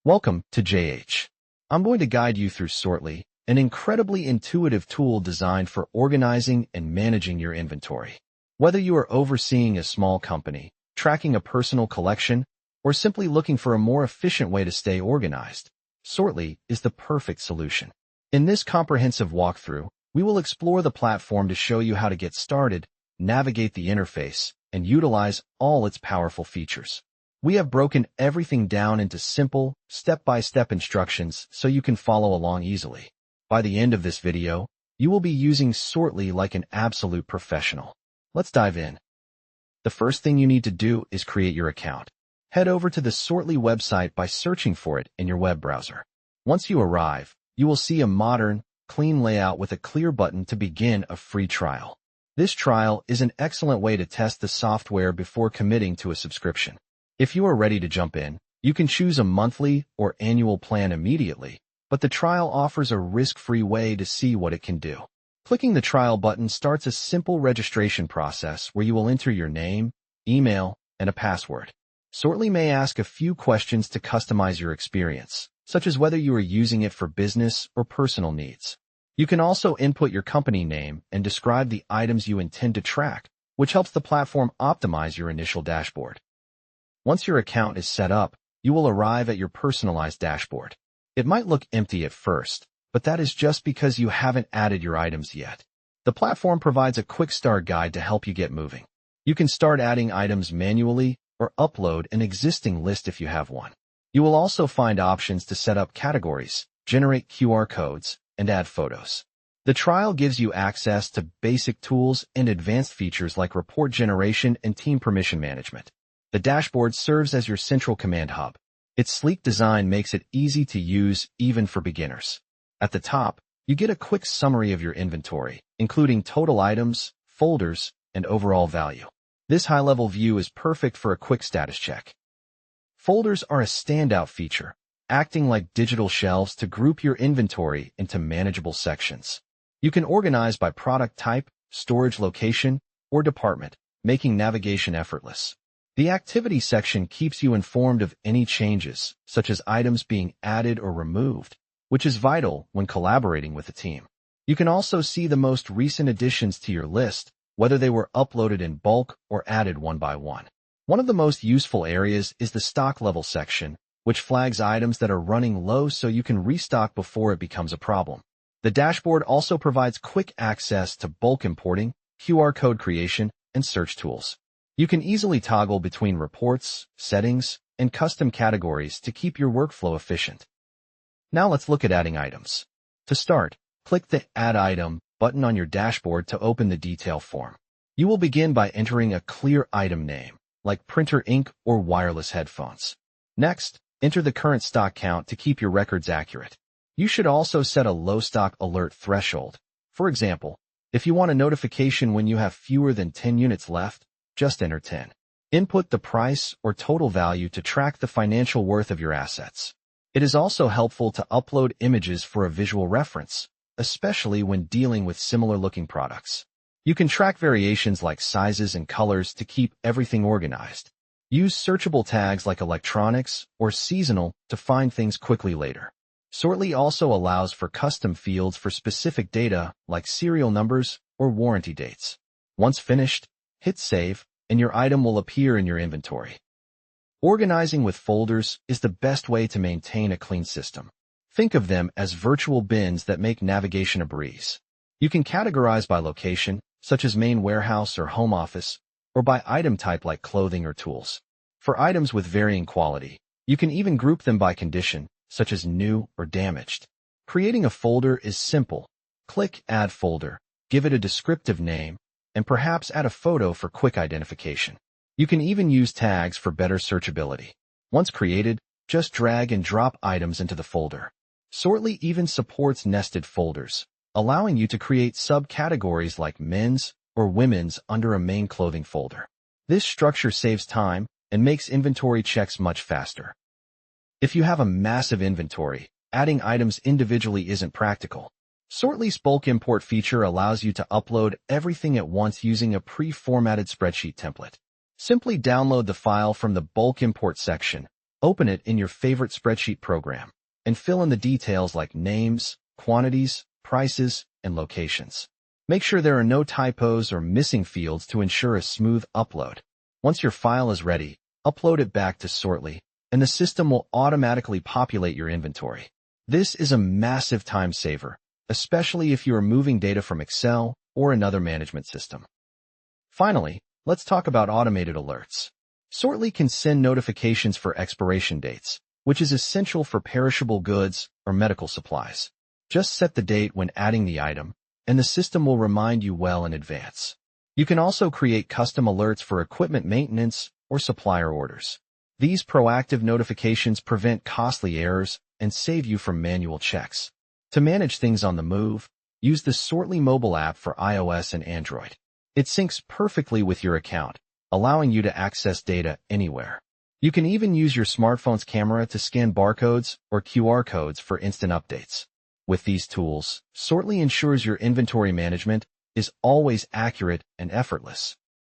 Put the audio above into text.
Welcome to JH. I'm going to guide you through Sortly, an incredibly intuitive tool designed for organizing and managing your inventory. Whether you are overseeing a small company, tracking a personal collection, or simply looking for a more efficient way to stay organized, Sortly is the perfect solution. In this comprehensive walkthrough, we will explore the platform to show you how to get started, navigate the interface, and utilize all its powerful features. We have broken everything down into simple, step-by-step instructions so you can follow along easily. By the end of this video, you will be using Sortly like an absolute professional. Let's dive in. The first thing you need to do is create your account. Head over to the Sortly website by searching for it in your web browser. Once you arrive, you will see a modern, clean layout with a clear button to begin a free trial. This trial is an excellent way to test the software before committing to a subscription. If you are ready to jump in, you can choose a monthly or annual plan immediately, but the trial offers a risk-free way to see what it can do. Clicking the trial button starts a simple registration process where you will enter your name, email, and a password. Sortly may ask a few questions to customize your experience, such as whether you are using it for business or personal needs. You can also input your company name and describe the items you intend to track, which helps the platform optimize your initial dashboard. Once your account is set up, you will arrive at your personalized dashboard. It might look empty at first, but that is just because you haven't added your items yet. The platform provides a quick start guide to help you get moving. You can start adding items manually or upload an existing list if you have one. You will also find options to set up categories, generate QR codes, and add photos. The trial gives you access to basic tools and advanced features like report generation and team permission management. The dashboard serves as your central command hub. Its sleek design makes it easy to use even for beginners. At the top, you get a quick summary of your inventory, including total items, folders, and overall value. This high-level view is perfect for a quick status check. Folders are a standout feature, acting like digital shelves to group your inventory into manageable sections. You can organize by product type, storage location, or department, making navigation effortless. The activity section keeps you informed of any changes, such as items being added or removed, which is vital when collaborating with a team. You can also see the most recent additions to your list, whether they were uploaded in bulk or added one by one. One of the most useful areas is the stock level section, which flags items that are running low so you can restock before it becomes a problem. The dashboard also provides quick access to bulk importing, QR code creation, and search tools. You can easily toggle between reports, settings, and custom categories to keep your workflow efficient. Now let's look at adding items. To start, click the Add Item button on your dashboard to open the detail form. You will begin by entering a clear item name, like printer ink or wireless headphones. Next, enter the current stock count to keep your records accurate. You should also set a low stock alert threshold. For example, if you want a notification when you have fewer than 10 units left, just enter 10. Input the price or total value to track the financial worth of your assets. It is also helpful to upload images for a visual reference, especially when dealing with similar-looking products. You can track variations like sizes and colors to keep everything organized. Use searchable tags like electronics or seasonal to find things quickly later. Sortly also allows for custom fields for specific data like serial numbers or warranty dates. Once finished, hit Save, and your item will appear in your inventory. Organizing with folders is the best way to maintain a clean system. Think of them as virtual bins that make navigation a breeze. You can categorize by location, such as main warehouse or home office, or by item type like clothing or tools. For items with varying quality, you can even group them by condition, such as new or damaged. Creating a folder is simple. Click Add Folder, give it a descriptive name, and perhaps add a photo for quick identification. You can even use tags for better searchability. Once created, just drag and drop items into the folder. Sortly even supports nested folders, allowing you to create subcategories like men's or women's under a main clothing folder. This structure saves time and makes inventory checks much faster. If you have a massive inventory, adding items individually isn't practical. Sortly's bulk import feature allows you to upload everything at once using a pre-formatted spreadsheet template. Simply download the file from the bulk import section, Open it in your favorite spreadsheet program and fill in the details like names, quantities, prices, and locations. Make sure there are no typos or missing fields to ensure a smooth upload. Once your file is ready, upload it back to Sortly, and the system will automatically populate your inventory. This is a massive time saver, especially if you are moving data from Excel or another management system. Finally, let's talk about automated alerts. Sortly can send notifications for expiration dates, which is essential for perishable goods or medical supplies. Just set the date when adding the item, and the system will remind you well in advance. You can also create custom alerts for equipment maintenance or supplier orders. These proactive notifications prevent costly errors and save you from manual checks. To manage things on the move, use the Sortly mobile app for iOS and Android. It syncs perfectly with your account, allowing you to access data anywhere. You can even use your smartphone's camera to scan barcodes or QR codes for instant updates. With these tools, Sortly ensures your inventory management is always accurate and effortless.